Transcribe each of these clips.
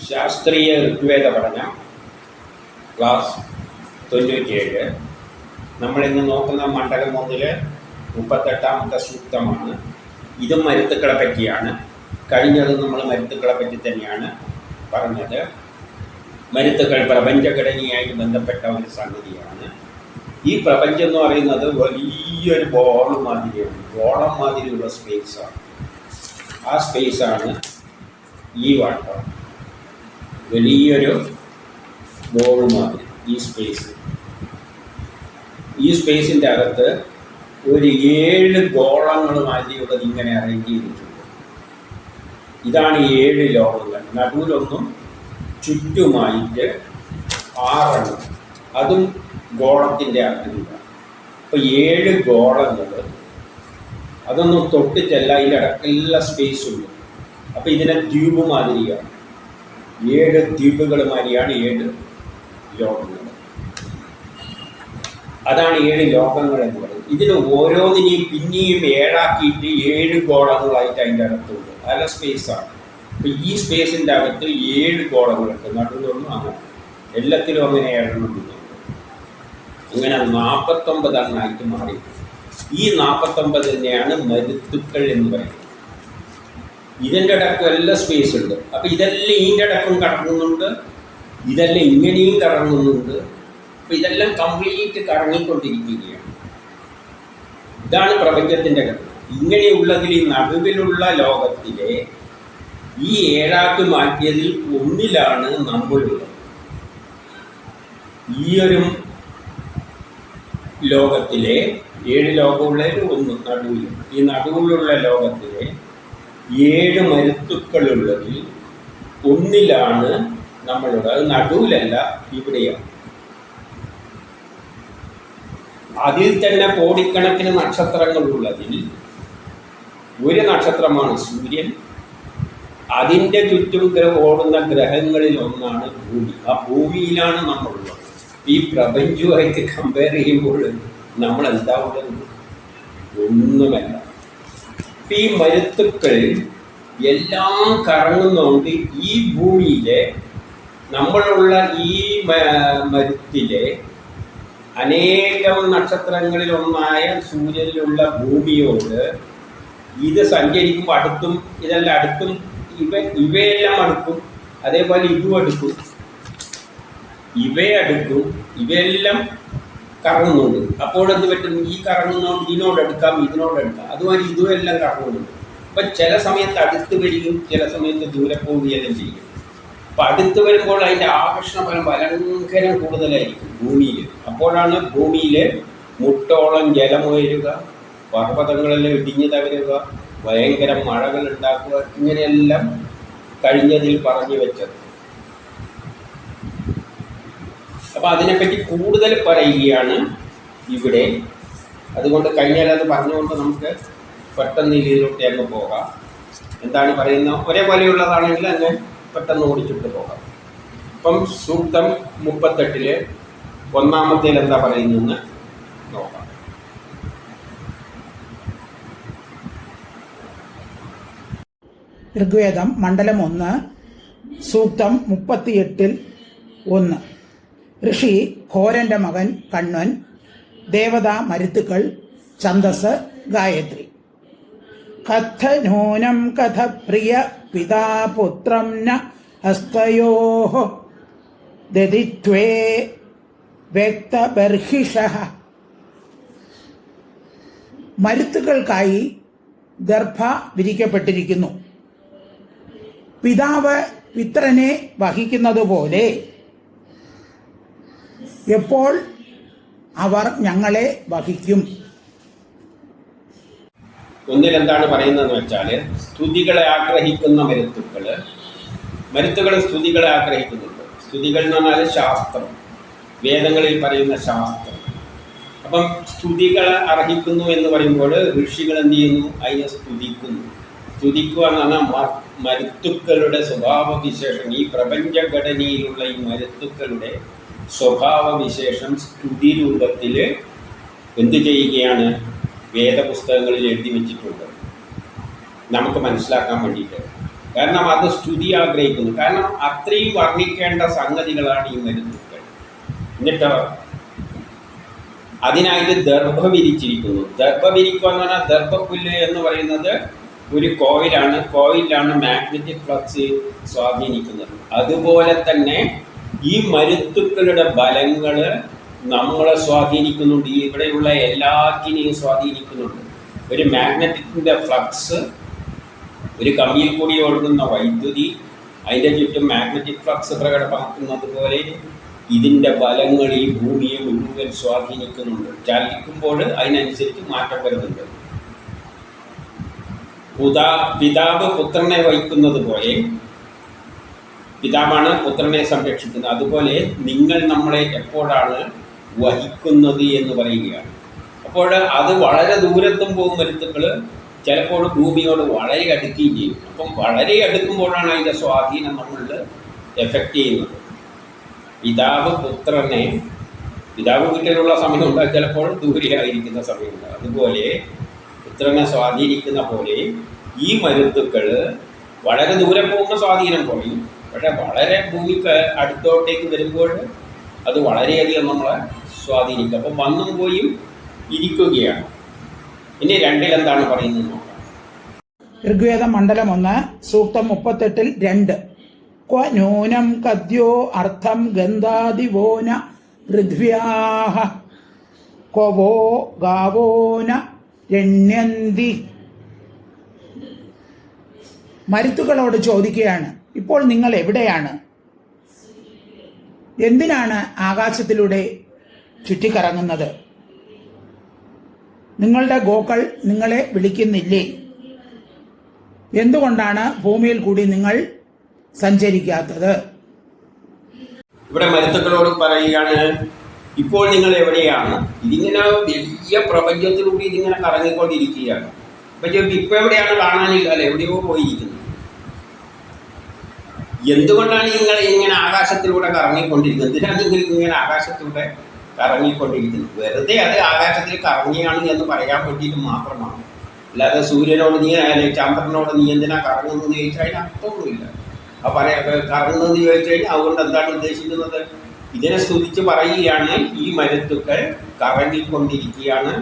ശാസ്ത്രീയ ഋഗ്വേദ പഠനം ക്ലാസ് 97. നമ്മളിന്ന് നോക്കുന്ന മണ്ഡലം 1 38ാമത്തെ സൂക്തമാണ്. ഇതും മരുത്തുക്കളെ പറ്റിയാണ്. കഴിഞ്ഞത് നമ്മൾ മരുത്തുക്കളെ പറ്റി തന്നെയാണ് പറഞ്ഞത്. മരുത്തുക്കൾ പ്രപഞ്ചഘടനയായിട്ട് ബന്ധപ്പെട്ട ഒരു സംഗതിയാണ്. ഈ പ്രപഞ്ചം എന്ന് പറയുന്നത് വലിയൊരു ബോൾ മാതിരിയാണ്, ഗോളം മാതിരിയുള്ള സ്പേസാണ്. ആ സ്പേസാണ് ഈ വട്ടം, വലിയൊരു ബോൾ മാതിരി. ഈ സ്പേസിൻ്റെ അകത്ത് ഒരു 7 ഗോളങ്ങൾ മാതിരിയുള്ളത് ഇങ്ങനെ അറേഞ്ച് ചെയ്തിട്ടുണ്ട്. ഇതാണ് 7 ലോകങ്ങൾ. നടുവിലൊന്നും ചുറ്റുമായിട്ട് 6 അതും ഗോളത്തിൻ്റെ ആകൃതിയാണ്. അപ്പോൾ 7 ഗോളങ്ങൾ, അതൊന്നും തൊട്ടിട്ടല്ല, ഇതിലിടക്കെല്ലാം സ്പേസുണ്ട്. അപ്പോൾ ഇതിനെ ദ്വീപ് മാതിരിയാണ്, 7 ദ്വീപുകൾ മാതിരിയാണ് 7 ലോകങ്ങൾ. അതാണ് 7 ലോകങ്ങൾ എന്ന് പറയുന്നത്. ഇതിന് ഓരോന്നിനെയും പിന്നെയും 7 ആക്കിയിട്ട് 7 ഗോളങ്ങളായിട്ട് അതിൻ്റെ അകത്തുണ്ട്. നല്ല സ്പേസാണ്. അപ്പോൾ ഈ സ്പേസിൻ്റെ അകത്ത് 7 ഗോളങ്ങളുണ്ട്. നടുവിലൊന്നും അങ്ങനെ, എല്ലാത്തിലും അങ്ങനെ 7 ഉണ്ട്. അങ്ങനെ 49 എണ്ണമായിട്ട് മാറി. ഈ 49 തന്നെയാണ് മരുത്തുക്കൾ എന്ന് പറയുന്നത്. ഇതിൻ്റെ ഇടയ്ക്കും എല്ലാം സ്പേസ് ഉണ്ട്. അപ്പോൾ ഇതെല്ലാം ഇതിൻ്റെ ഇടയ്ക്കും കറങ്ങുന്നുണ്ട്, ഇതെല്ലാം ഇങ്ങനെയും കറങ്ങുന്നുണ്ട്. അപ്പോൾ ഇതെല്ലാം കംപ്ലീറ്റ് കറങ്ങിക്കൊണ്ടിരിക്കുകയാണ്. ഇതാണ് പ്രപഞ്ചത്തിൻ്റെ ഘടന. ഇങ്ങനെയുള്ളതിൽ ഈ നടുവിലുള്ള ലോകത്തിലെ ഈ 7 മാറ്റിയതിൽ 1 നമ്മളുള്ളത്. ഈ ഒരു ലോകത്തിലെ 7 ലോകമുള്ളതിൽ 1 നടുവിൽ, ഈ നടുവിലുള്ള ലോകത്തിലെ 7 മരുത്തുക്കളുള്ളതിൽ 1 നമ്മളുള്ളത്. അത് നടുവിലല്ല, ഇവിടെയാണ്. അതിൽ തന്നെ കോടിക്കണക്കിന് നക്ഷത്രങ്ങളുള്ളതിൽ ഒരു നക്ഷത്രമാണ് സൂര്യൻ. അതിൻ്റെ ചുറ്റും ഓടുന്ന ഗ്രഹങ്ങളിൽ ഒന്നാണ് ഭൂമി. ആ ഭൂമിയിലാണ് നമ്മളുള്ളത്. ഈ പ്രപഞ്ചവുമായിട്ട് കമ്പയർ ചെയ്യുമ്പോൾ നമ്മൾ എന്താ ഉള്ളത്? ഒന്നുമല്ല. ഈ മരുത്തുക്കൾ എല്ലാം കറങ്ങുന്നതുകൊണ്ട് ഈ ഭൂമിയിലെ നമ്മളുള്ള ഈ മരുത്തിലെ അനേകം നക്ഷത്രങ്ങളിലൊന്നായ സൂര്യനിലുള്ള ഭൂമിയോട് ഇത് സഞ്ചരിക്കുമ്പോൾ അടുത്തും, ഇതെല്ലാം അടുത്തും, ഇവയെല്ലാം അടുക്കും. അതേപോലെ ഇതും അടുക്കും, ഇവയടുക്കും, ഇവയെല്ലാം കറങ്ങുന്നുണ്ട്. അപ്പോൾ എന്ത് പറ്റും? ഈ കറങ്ങുന്നതുകൊണ്ട് ഇതിനോടെടുക്കാം, ഇതിനോടെടുക്കാം. അതുമാതിരി ഇതും എല്ലാം കറങ്ങുന്നുണ്ട്. അപ്പം ചില സമയത്ത് അടുത്ത് വരികയും ചില സമയത്ത് ദൂരെ പോവുകയെല്ലാം ചെയ്യും. അപ്പം അടുത്ത് വരുമ്പോൾ അതിൻ്റെ ആകർഷണ ഫലം ഭയങ്കരം കൂടുതലായിരിക്കും ഭൂമിയിൽ. അപ്പോഴാണ് ഭൂമിയിൽ മുട്ടോളം ജലമുയരുക, പർവ്വതങ്ങളെല്ലാം ഇടിഞ്ഞു തകരുക, ഭയങ്കര മഴകൾ ഉണ്ടാക്കുക. ഇങ്ങനെയെല്ലാം കഴിഞ്ഞതിൽ പറഞ്ഞു വെച്ചത്. അപ്പം അതിനെപ്പറ്റി കൂടുതൽ പറയുകയാണ് ഇവിടെ. അതുകൊണ്ട് കഴിഞ്ഞാൽ അത് പറഞ്ഞുകൊണ്ട് നമുക്ക് പെട്ടെന്ന് ഇതിലോട്ട് അങ്ങ് പോകാം. എന്താണ് പറയുന്നത്? ഒരേപോലെയുള്ളതാണെങ്കിൽ അങ്ങ് പെട്ടെന്ന് ഓടിച്ചിട്ട് പോകാം. അപ്പം സൂക്തം 38 ഒന്നാമത്തേൽ എന്താ പറയുന്നതെന്ന് നോക്കാം. ഋഗ്വേദം മണ്ഡലം 1 സൂക്തം 38-1. ഋഷി ഘോരന്റെ മകൻ കണ്വൻ, ദേവത മരുത്തുക്കൾ, ഛന്ദസ് ഗായത്രി. കഥ നൂനം കഥ പ്രിയ പിതാ പുത്രം ന ഹസ്തയോഃ ദദിത്വേ വ്യക്തബർഹിഷഃ. മരുത്തുക്കൾക്കായി ദർഭ വിരിക്കപ്പെട്ടിരിക്കുന്നു. പിതാവ് പുത്രനെ വഹിക്കുന്നത് പോലെ എപ്പോൾ അവർ ഞങ്ങളെ വഹിക്കും? ഒന്നിലെന്താണ് പറയുന്നതെന്ന് വെച്ചാൽ, സ്തുതികളെ ആഗ്രഹിക്കുന്ന മരുത്തുകൾ സ്തുതികളെ ആഗ്രഹിക്കുന്നുണ്ട്. സ്തുതികൾ എന്ന് പറഞ്ഞാൽ ശാസ്ത്രം, വേദങ്ങളിൽ പറയുന്ന ശാസ്ത്രം. അപ്പം സ്തുതികളെ അർഹിക്കുന്നു എന്ന് പറയുമ്പോൾ ഋഷികൾ എന്ത് ചെയ്യുന്നു? അതിനെ സ്തുതിക്കുന്നു. സ്തുതിക്കുക എന്ന് പറഞ്ഞാൽ മരുത്തുക്കളുടെ സ്വഭാവവിശേഷം, ഈ പ്രപഞ്ചഘടനയിലുള്ള ഈ മരുത്തുക്കളുടെ സ്വഭാവവിശേഷം സ്തുതി രൂപത്തിൽ എന്ത് ചെയ്യുകയാണ്? വേദപുസ്തകങ്ങളിൽ എഴുതി വച്ചിട്ടുണ്ട് നമുക്ക് മനസ്സിലാക്കാൻ വേണ്ടിയിട്ട്. കാരണം അത് സ്തുതി ആഗ്രഹിക്കുന്നു. കാരണം അത്രയും വർണ്ണിക്കേണ്ട സംഗതികളാണ് ഈ മരുന്നുകൾ. എന്നിട്ടോ അതിനായിട്ട് ദർഭ വിരിച്ചിരിക്കുന്നു. ദർഭ വിരിക്കുക എന്ന് പറഞ്ഞാൽ ദർഭപ്പുല്ല് എന്ന് പറയുന്നത് ഒരു കോയിലാണ് മാഗ്നറ്റിക് ഫ്ലക്സ് സ്വാധീനിക്കുന്നത്. അതുപോലെ തന്നെ ഈ മരുത്തുക്കളുടെ ബലങ്ങൾ നമ്മളെ സ്വാധീനിക്കുന്നുണ്ട്. ഇവിടെയുള്ള എല്ലാറ്റിനെയും സ്വാധീനിക്കുന്നുണ്ട്. ഒരു മാഗ്നറ്റിക്കിൻ്റെ ഫ്ലക്സ്, ഒരു കമ്പിയിൽ കൂടി ഒഴുകുന്ന വൈദ്യുതി, അതിൻ്റെ ചുറ്റും മാഗ്നറ്റിക് ഫ്ലക്സ് പ്രകടമാക്കുന്നത് പോലെ ഇതിൻ്റെ ബലങ്ങൾ ഈ ഭൂമിയെ മുഴുവൻ സ്വാധീനിക്കുന്നുണ്ട്. ചലിക്കുമ്പോൾ അതിനനുസരിച്ച് മാറ്റം വരുന്നുണ്ട്. പിതാവ് പുത്രനെ വഹിക്കുന്നത് പോലെ, പിതാവാണ് പുത്രനെ സംരക്ഷിക്കുന്നത്, അതുപോലെ നിങ്ങൾ നമ്മളെ എപ്പോഴാണ് വഹിക്കുന്നത് എന്ന് പറയുകയാണ്. അപ്പോൾ അത് വളരെ ദൂരത്തും പോകും മരുത്തുക്കൾ, ചിലപ്പോൾ ഭൂമിയോട് വളരെ അടുക്കുകയും ചെയ്യും. അപ്പം വളരെ അടുക്കുമ്പോഴാണ് അതിൻ്റെ സ്വാധീനം നമ്മളിൽ എഫക്റ്റ് ചെയ്യുന്നത്. പിതാവ് വീട്ടിലുള്ള സമയമുണ്ട്, ചിലപ്പോൾ ദൂരെയായിരിക്കുന്ന സമയമുണ്ട്. അതുപോലെ പുത്രനെ സ്വാധീനിക്കുന്ന പോലെ ഈ മരുത്തുക്കൾ വളരെ ദൂരെ പോകുന്ന സ്വാധീനം കുറയും. പക്ഷെ വളരെ ഭൂമിക്ക് അടുത്തോട്ടേക്ക് വരുമ്പോൾ അത് വളരെയധികം നമ്മളെ സ്വാധീനിക്കും. അപ്പം വന്നും പോയും ഇരിക്കുകയാണ്. ഇനി 2 എന്താണ് പറയുന്നത് നോക്കാം. ഋഗ്വേദം മണ്ഡലം 1 സൂക്തം 38 2. ക്വ നൂനം കദ്യോ അർത്ഥം ഗന്ധാദിവോന പൃഥ്വ്യാഹ ക്വവോ ഗാവോന രണ്യന്തി. മരുത്തുക്കളോട് ചോദിക്കുകയാണ്, ഇപ്പോൾ നിങ്ങൾ എവിടെയാണ്? എന്തിനാണ് ആകാശത്തിലൂടെ ചുറ്റിക്കറങ്ങുന്നത്? നിങ്ങളുടെ ഗോക്കൾ നിങ്ങളെ വിളിക്കുന്നില്ലേ? എന്തുകൊണ്ടാണ് ഭൂമിയിൽ കൂടി നിങ്ങൾ സഞ്ചരിക്കാത്തത്? ഇവിടെ മരുത്തുക്കളോട് പറയുകയാണ്, ഇപ്പോൾ നിങ്ങൾ എവിടെയാണ്? ഇതിങ്ങനെ വലിയ പ്രപഞ്ചത്തിലൂടെ ഇതിങ്ങനെ കറങ്ങിക്കൊണ്ടിരിക്കുകയാണ്. പക്ഷേ ഇപ്പം എവിടെയാണ് കാണാനില്ല, അല്ലെ? എവിടെയോ പോയിരിക്കുന്നു. എന്തുകൊണ്ടാണ് നിങ്ങൾ ഇങ്ങനെ ആകാശത്തിലൂടെ കറങ്ങിക്കൊണ്ടിരിക്കുന്നത്? എന്തിനാണ് നിങ്ങൾ ഇങ്ങനെ ആകാശത്തിലൂടെ കറങ്ങിക്കൊണ്ടിരിക്കുന്നത്? വെറുതെ അത് ആകാശത്തിൽ കറങ്ങിയാണ് എന്ന് പറയാൻ വേണ്ടിയിട്ട് മാത്രമാണ്. അല്ലാതെ സൂര്യനോട് നീ ചന്ദ്രനോട് നീ എന്തിനാ കറങ്ങുന്നതെന്ന് ചോദിച്ചാൽ അതിന് അർത്ഥമൊന്നുമില്ല. കറങ്ങുന്നതെന്ന് ചോദിച്ചു കഴിഞ്ഞാൽ അതുകൊണ്ട് എന്താണ് ഉദ്ദേശിക്കുന്നത്? ഇതിനെ സ്തുതിച്ച് പറയുകയാണ്, ഈ മരുത്തുക്കൾ കറങ്ങിക്കൊണ്ടിരിക്കുകയാണ്.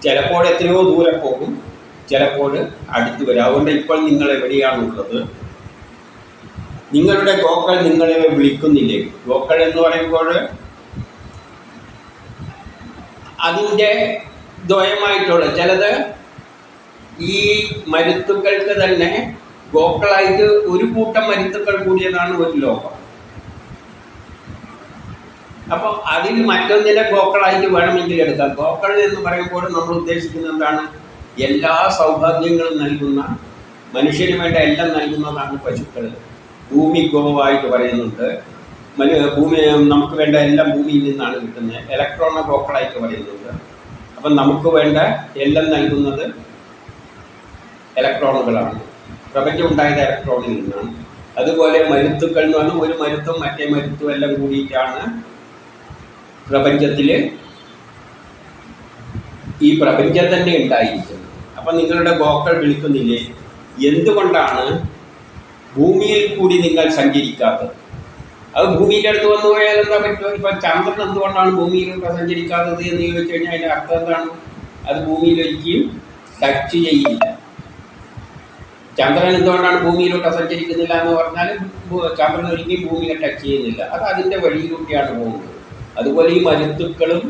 ചിലപ്പോൾ എത്രയോ ദൂരെ പോകും, ചിലപ്പോൾ അടുത്ത് വരും. അതുകൊണ്ട് ഇപ്പോൾ നിങ്ങൾ എവിടെയാണുള്ളത്? നിങ്ങളുടെ ഗോക്കൾ നിങ്ങളെ വിളിക്കുന്നില്ലേ? ഗോക്കൾ എന്ന് പറയുമ്പോൾ അതിൻ്റെ ദ്വയമായിട്ടുള്ള ചിലത് ഈ മരുത്തുക്കൾക്ക് തന്നെ ഗോക്കളായിട്ട് ഒരു കൂട്ടം മരുത്തുക്കൾ കൂടിയതാണ് ഒരു ലോകം. അപ്പോൾ അതിൽ മറ്റൊന്നിനെ ഗോക്കളായിട്ട് വേണമെങ്കിൽ എടുക്കാം. ഗോക്കൾ എന്ന് പറയുമ്പോൾ നമ്മൾ ഉദ്ദേശിക്കുന്നത് എന്താണ്? എല്ലാ സൗഭാഗ്യങ്ങളും നൽകുന്ന, മനുഷ്യന് വേണ്ട എല്ലാം നൽകുന്നതാണ് പശുക്കൾ. ഭൂമി ഗോവായിട്ട് പറയുന്നുണ്ട്. ഭൂമി നമുക്ക് വേണ്ട എല്ലാം ഭൂമിയിൽ നിന്നാണ് കിട്ടുന്നത്. ഇലക്ട്രോണ ഗോക്കളായിട്ട് പറയുന്നുണ്ട്. അപ്പം നമുക്ക് വേണ്ട എല്ലാം നൽകുന്നത് ഇലക്ട്രോണുകളാണ്. പ്രപഞ്ചം ഉണ്ടായത് ഇലക്ട്രോണിൽ നിന്നാണ്. അതുപോലെ മരുത്തുക്കൾ എന്ന് പറഞ്ഞാൽ ഒരു മരുത്തും മറ്റേ മരുത്തും എല്ലാം കൂടിയിട്ടാണ് പ്രപഞ്ചത്തിൽ ഈ പ്രപഞ്ചം തന്നെ ഉണ്ടായിരിക്കുന്നത്. അപ്പം നിങ്ങളുടെ ഗോക്കൾ വിളിക്കുന്നില്ലേ? എന്തുകൊണ്ടാണ് ഭൂമിയിൽ കൂടി നിങ്ങൾ സഞ്ചരിക്കാത്തത്? അത് ഭൂമിയുടെ അടുത്ത് വന്നു പോയാൽ എന്താ പറ്റുമോ? ഇപ്പം ചന്ദ്രൻ എന്തുകൊണ്ടാണ് ഭൂമിയിലൂടെ സഞ്ചരിക്കാത്തത് എന്ന് ചോദിച്ചു കഴിഞ്ഞാൽ അതിൻ്റെ അർത്ഥം എന്താണ്? അത് ഭൂമിയിലൊരിക്കലും ടച്ച് ചെയ്യില്ല. ചന്ദ്രൻ എന്തുകൊണ്ടാണ് ഭൂമിയിലോട്ട് സഞ്ചരിക്കുന്നില്ല എന്ന് പറഞ്ഞാൽ ചന്ദ്രൻ ഒരിക്കലും ഭൂമിയെ ടച്ച് ചെയ്യുന്നില്ല. അത് അതിൻ്റെ വഴിയിലൂടെയാണ് പോകുന്നത്. അതുപോലെ ഈ മരുത്തുക്കളും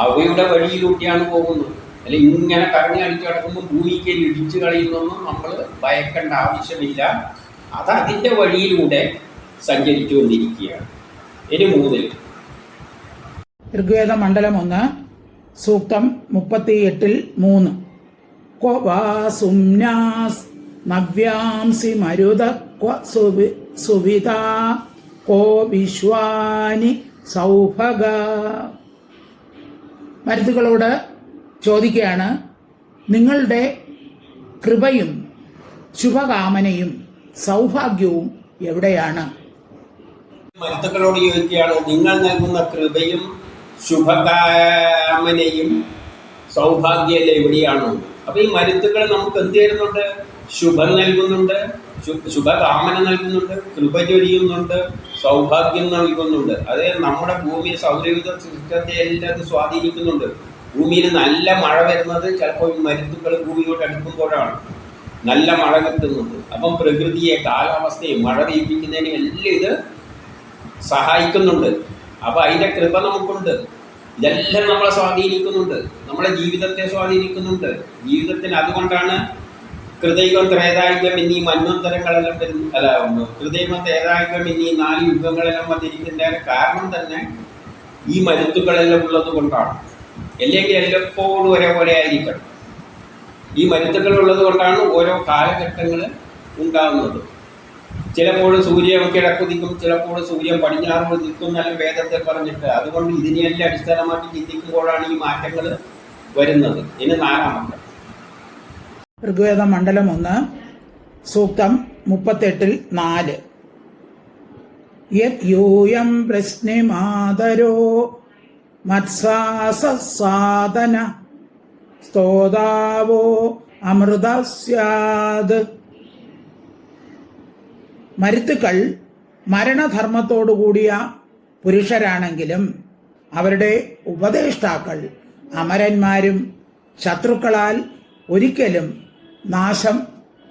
അവയുടെ വഴിയിലൂടെയാണ് പോകുന്നത്. അല്ലെ ഇങ്ങനെ കറങ്ങി അടിച്ചു കിടക്കുമ്പോൾ ഭൂമിക്ക് ഇടിച്ചു കളയുന്നൊന്നും നമ്മൾ ഭയക്കേണ്ട ആവശ്യമില്ല. അത് അതിൻ്റെ വഴിയിലൂടെ സഞ്ചരിച്ചു കൊണ്ടിരിക്കുകയാണ്. ഇനി 3 ഋഗ്വേദ മണ്ഡലം 1 സൂക്തം 38 3. ക്വ വാ സുമ്നാസ് നവ്യാംസി മരുത ക്വ സുവിത കോ വിശ്വാനി സൗഭഗ. മരുത്തുകളോട് ചോദിക്കുകയാണ്, നിങ്ങളുടെ കൃപയും ശുഭകാമനയും സൗഭാഗ്യവും എവിടെയാണ്? മരുത്തുക്കളോട് ചോദിക്കുകയാണ്, നിങ്ങൾ നൽകുന്ന കൃപയും ശുഭകാമനയും സൗഭാഗ്യം എവിടെയാണ്? അപ്പൊ ഈ മരുത്തുക്കൾ നമുക്ക് എന്ത് തരുന്നുണ്ട്? ശുഭം നൽകുന്നുണ്ട്, ശുഭകാമന നൽകുന്നുണ്ട്, കൃപ ചൊരിയുന്നുണ്ട്, സൗഭാഗ്യം നൽകുന്നുണ്ട്. അത് നമ്മുടെ ഭൂമി സൗരയൂഥ സിസ്റ്റത്തെ എല്ലാം സ്വാധീനിക്കുന്നുണ്ട്. ഭൂമിയിൽ നല്ല മഴ വരുന്നത് ചിലപ്പോൾ ഈ മരുത്തുക്കൾ ഭൂമിയോട് അടുക്കുമ്പോഴാണ് നല്ല മഴ കിട്ടുന്നത്. അപ്പം പ്രകൃതിയെ, കാലാവസ്ഥയെ, മഴ പെയ്യിപ്പിക്കുന്നതിന് എല്ലാം ഇത് സഹായിക്കുന്നുണ്ട്. അപ്പൊ അതിന്റെ കൃപ നമുക്കുണ്ട്. ഇതെല്ലാം നമ്മളെ സ്വാധീനിക്കുന്നുണ്ട്, നമ്മളെ ജീവിതത്തെ സ്വാധീനിക്കുന്നുണ്ട്. ജീവിതത്തിന് അതുകൊണ്ടാണ് കൃതയുഗം, ത്രേതായുഗം എന്നീ മന്വന്തരങ്ങളെല്ലാം വരുന്നു. അല്ല, കൃതയുഗം, ത്രേതായുഗം എന്നീ 4 യുഗങ്ങളെല്ലാം വന്നിരിക്കുന്നതിന്റെ കാരണം തന്നെ ഈ മരുത്തുക്കളെല്ലാം ഉള്ളത് കൊണ്ടാണ്. അല്ലെങ്കിൽ എല്ലപ്പോഴും ഒരേപോലെ ആയിരിക്കണം. ഈ മരുത്തുക്കൾ ഉള്ളത് കൊണ്ടാണ് ഓരോ കാലഘട്ടങ്ങൾ ഉണ്ടാകുന്നത്. ചിലപ്പോൾ സൂര്യൻ കിഴക്കുതിക്കും, ചിലപ്പോൾ സൂര്യൻ പടിഞ്ഞാറ് നിൽക്കും എന്നെല്ലാം വേദത്തിൽ പറഞ്ഞിട്ട്. അതുകൊണ്ട് ഇതിനെയെല്ലാം അടിസ്ഥാനമാക്കി ചിന്തിക്കുമ്പോഴാണ് ഈ മാറ്റങ്ങൾ വരുന്നത്. ഇനി 4-ാമത്തെ ഋഗ്വേദം മണ്ഡലം 1 സൂക്തം 38-4. യത് യൂയം പ്രശ്നമാതരോ മത്സാസാദന സ്തോതാവോ അമൃത സ്യാത്. മരുത്തുക്കൾ മരണധർമ്മത്തോടുകൂടിയ പുരുഷരാണെങ്കിലും അവരുടെ ഉപദേഷ്ടാക്കൾ അമരന്മാരും ശത്രുക്കളാൽ ഒരിക്കലും നാശം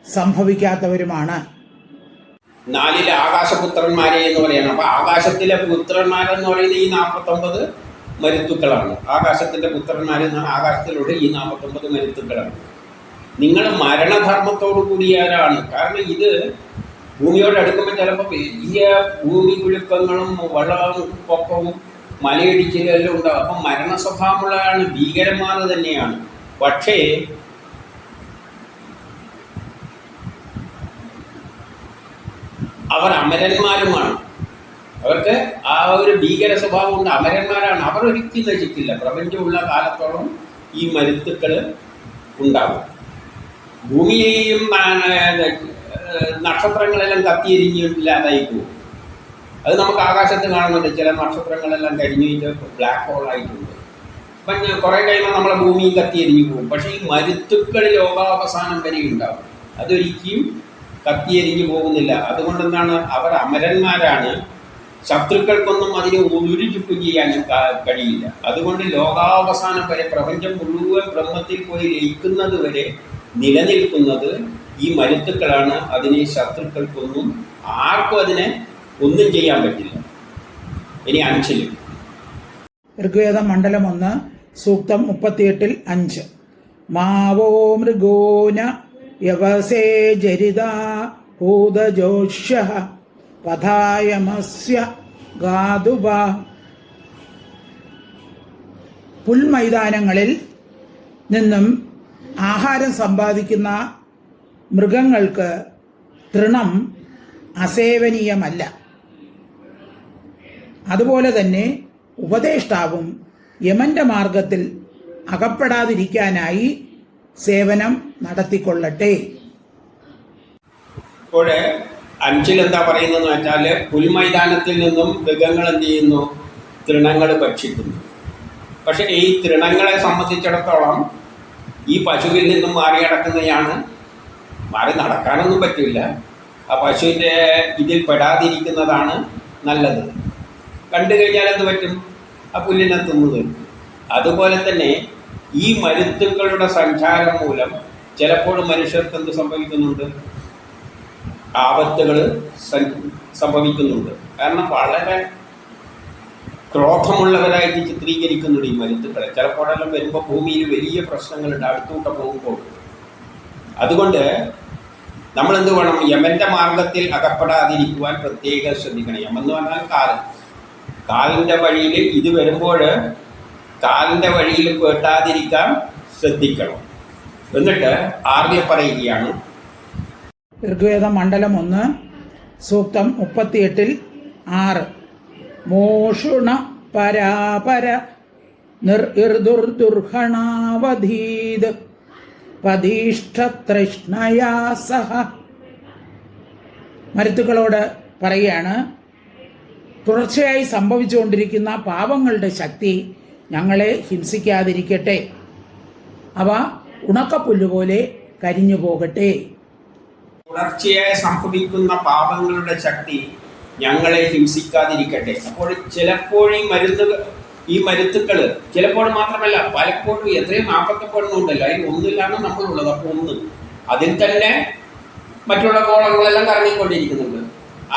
സംഭവിക്കാത്തവരുമാണ്. 4 ആകാശപുത്രന്മാരെ എന്ന് പറയുന്നത്. അപ്പൊ ആകാശത്തിലെ പുത്രന്മാരെന്ന് പറയുന്നത് ഈ 49 മരുത്തുക്കളാണ്. ആകാശത്തിന്റെ പുത്രന്മാരെന്നാണ് ആകാശത്തിലൂടെ ഈ 49 മരുത്തുക്കളാണ്. നിങ്ങൾ മരണധർമ്മത്തോടു കൂടിയവരാണ്. കാരണം ഇത് ഭൂമിയോട് അടുക്കുമ്പോൾ ചിലപ്പോൾ വലിയ ഭൂമി കുലുക്കങ്ങളും വെള്ളവും പൊക്കവും മലയിടിച്ചിലും എല്ലാം ഉണ്ടാകും. അപ്പം മരണ സ്വഭാവമുള്ളതാണ്, ഭീകരന്മാർ തന്നെയാണ്. പക്ഷേ അവർ അമരന്മാരുമാണ്. അവർക്ക് ആ ഒരു ഭീകര സ്വഭാവം ഉണ്ട്. അമരന്മാരാണ്. അവർ ഒരിക്കലും നശിക്കില്ല. പ്രപഞ്ചമുള്ള കാലത്തോളം ഈ മരുത്തുക്കൾ ഉണ്ടാകും. ഭൂമിയെയും നക്ഷത്രങ്ങളെല്ലാം കത്തിയെരിഞ്ഞില്ലാതായി പോകും. അത് നമുക്ക് ആകാശത്ത് കാണുന്നുണ്ട്. ചില നക്ഷത്രങ്ങളെല്ലാം കരിഞ്ഞിട്ട് ബ്ലാക്ക് ഹോൾ ആയിട്ടുണ്ട്. അപ്പം കുറേ കഴിയുമ്പോൾ നമ്മളെ ഭൂമിയും കത്തിയെരിഞ്ഞു പോകും. പക്ഷേ ഈ മരുത്തുക്കൾ ലോകാവസാനം വരെ ഉണ്ടാവും. അതൊരിക്കലും കത്തിയെരിഞ്ഞു പോകുന്നില്ല. അതുകൊണ്ട് എന്താണ്? അവർ അമരന്മാരാണ്. ശത്രുക്കൾക്കൊന്നും അതിനെ ഒരു ചുക്കും ചെയ്യാൻ കഴിയില്ല. അതുകൊണ്ട് ലോകാവസാനം വരെ, പ്രപഞ്ചം മുഴുവൻ ബ്രഹ്മത്തിൽ പോയി ലയിക്കുന്നത് വരെ നിലനിൽക്കുന്നത് ഈ മരുത്തുക്കളാണ്. അതിനെ ശത്രുക്കൾക്കൊന്നും, ആർക്കും അതിനെ ഒന്നും ചെയ്യാൻ പറ്റില്ല. ഇനി 5 ഋഗ്വേദം മണ്ഡലം 1 സൂക്തം 38-5. മാവോ മൃഗോന യവസേ ജരിത ഭൂതജോഷ്യ പഥായമസ്യ ഗാതുബ. പുൽമൈതാനങ്ങളിൽ നിന്നും ആഹാരം സമ്പാദിക്കുന്ന മൃഗങ്ങൾക്ക് തൃണം അസേവനീയമല്ല. അതുപോലെ തന്നെ ഉപദേഷ്ടാവും യമന്റെ മാർഗത്തിൽ അകപ്പെടാതിരിക്കാനായി സേവനം നടത്തിക്കൊള്ളട്ടെ. ഇപ്പോൾ 5 എന്താ പറയുന്നതെന്ന് വെച്ചാൽ, പുൽമൈതാനത്തിൽ നിന്നും മൃഗങ്ങൾ എന്ത് ചെയ്യുന്നു? തൃണങ്ങൾ ഭക്ഷിക്കുന്നു. പക്ഷെ ഈ തൃണങ്ങളെ സംബന്ധിച്ചിടത്തോളം ഈ പശുവിൽ നിന്നും മാറി നടക്കുന്നതാണ്. മാറി നടക്കാനൊന്നും പറ്റില്ല. ആ പശുവിൻ്റെ ഇതിൽ പെടാതിരിക്കുന്നതാണ് നല്ലത്. കണ്ടു കഴിഞ്ഞാൽ എന്ത് പറ്റും? ആ പുല്ലിനെ തിന്നു തരും. അതുപോലെ തന്നെ ഈ മരുത്തുക്കളുടെ സഞ്ചാരം മൂലം ചിലപ്പോഴും മനുഷ്യർക്ക് എന്ത് സംഭവിക്കുന്നുണ്ട്? ആപത്തുകൾ സംഭവിക്കുന്നുണ്ട്. കാരണം വളരെ ക്രോധമുള്ളവരായിട്ട് ചിത്രീകരിക്കുന്നുണ്ട് ഈ മരുത്തുക്കളെ. ചിലപ്പോഴെല്ലാം വരുമ്പോൾ ഭൂമിയിൽ വലിയ പ്രശ്നങ്ങളുണ്ട് അടുത്തൂട്ട പോകുമ്പോൾ. അതുകൊണ്ട് നമ്മളെന്ത് വേണം? യമന്റെ മാർഗത്തിൽ അകപ്പെടാതിരിക്കുവാൻ പ്രത്യേകം ശ്രദ്ധിക്കണം. യമെന്ന് പറഞ്ഞാൽ കാലിൻ്റെ വഴിയിൽ ഇത് വരുമ്പോൾ കാലിൻ്റെ വഴിയിൽ പെട്ടാതിരിക്കാൻ ശ്രദ്ധിക്കണം. എന്നിട്ട് 6 പറയുകയാണ്. ഋഗ്വേദം മണ്ഡലം 1 സൂക്തം 38-6. മോഷുണ പരാപര നിർദുർദുർഹണാവധീത് പതിഷ്ഠതൃഷ്ണയാ സഹ. മരുത്തുക്കളോട് പറയുകയാണ്, തുടർച്ചയായി സംഭവിച്ചുകൊണ്ടിരിക്കുന്ന പാപങ്ങളുടെ ശക്തി ഞങ്ങളെ ഹിംസിക്കാതിരിക്കട്ടെ. അവ ഉണക്കപ്പുല്ലുപോലെ കരിഞ്ഞു പോകട്ടെ. തുടർച്ചയായി സംഭവിക്കുന്ന പാപങ്ങളുടെ ശക്തി ഞങ്ങളെ ഹിംസിക്കാതിരിക്കട്ടെ. അപ്പോൾ ചിലപ്പോഴും ഈ മരുത്തുക്കൾ ചിലപ്പോൾ മാത്രമല്ല പലപ്പോഴും എത്രയും 49 ഉണ്ടല്ലോ, അതിൽ ഒന്നിലാണ് നമ്മളുള്ളത്. അപ്പോൾ ഒന്ന് അതിൽ തന്നെ മറ്റുള്ള ഗോളങ്ങളെല്ലാം കറങ്ങിക്കൊണ്ടിരിക്കുന്നുണ്ട്.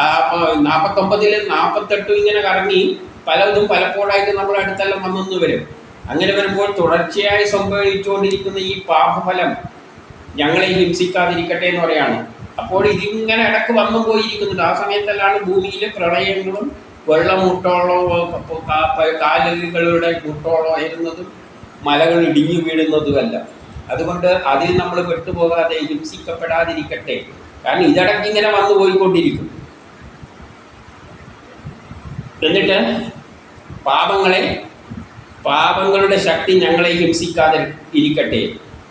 അപ്പോൾ 49-ൽ 48 ഇങ്ങനെ കറങ്ങി പലതും പലപ്പോഴായിട്ട് നമ്മുടെ അടുത്തെല്ലാം വന്നു വരും. അങ്ങനെ വരുമ്പോൾ തുടർച്ചയായി സംഭവിച്ചുകൊണ്ടിരിക്കുന്ന ഈ പാപഫലം ഞങ്ങളെ ഹിംസിക്കാതിരിക്കട്ടെ എന്ന് പറയാണ്. അപ്പോൾ ഇതിങ്ങനെ ഇടക്ക് വന്നു പോയിരിക്കുന്നുണ്ട്. ആ സമയത്തെല്ലാം ഭൂമിയിൽ പ്രളയങ്ങളും വെള്ളം മുട്ടോളോ കാലുകളുടെ മുട്ടോളോ ആയിരുന്നതും മലകൾ ഇടിഞ്ഞു വീഴുന്നതുമല്ല. അതുകൊണ്ട് അതിൽ നമ്മൾ പെട്ടുപോകാതെ ഹിംസിക്കപ്പെടാതിരിക്കട്ടെ. കാരണം ഇതടക്ക് ഇങ്ങനെ വന്നു പോയിക്കൊണ്ടിരിക്കും. എന്നിട്ട് പാപങ്ങളുടെ ശക്തി ഞങ്ങളെ ഹിംസിക്കാതെ ഇരിക്കട്ടെ.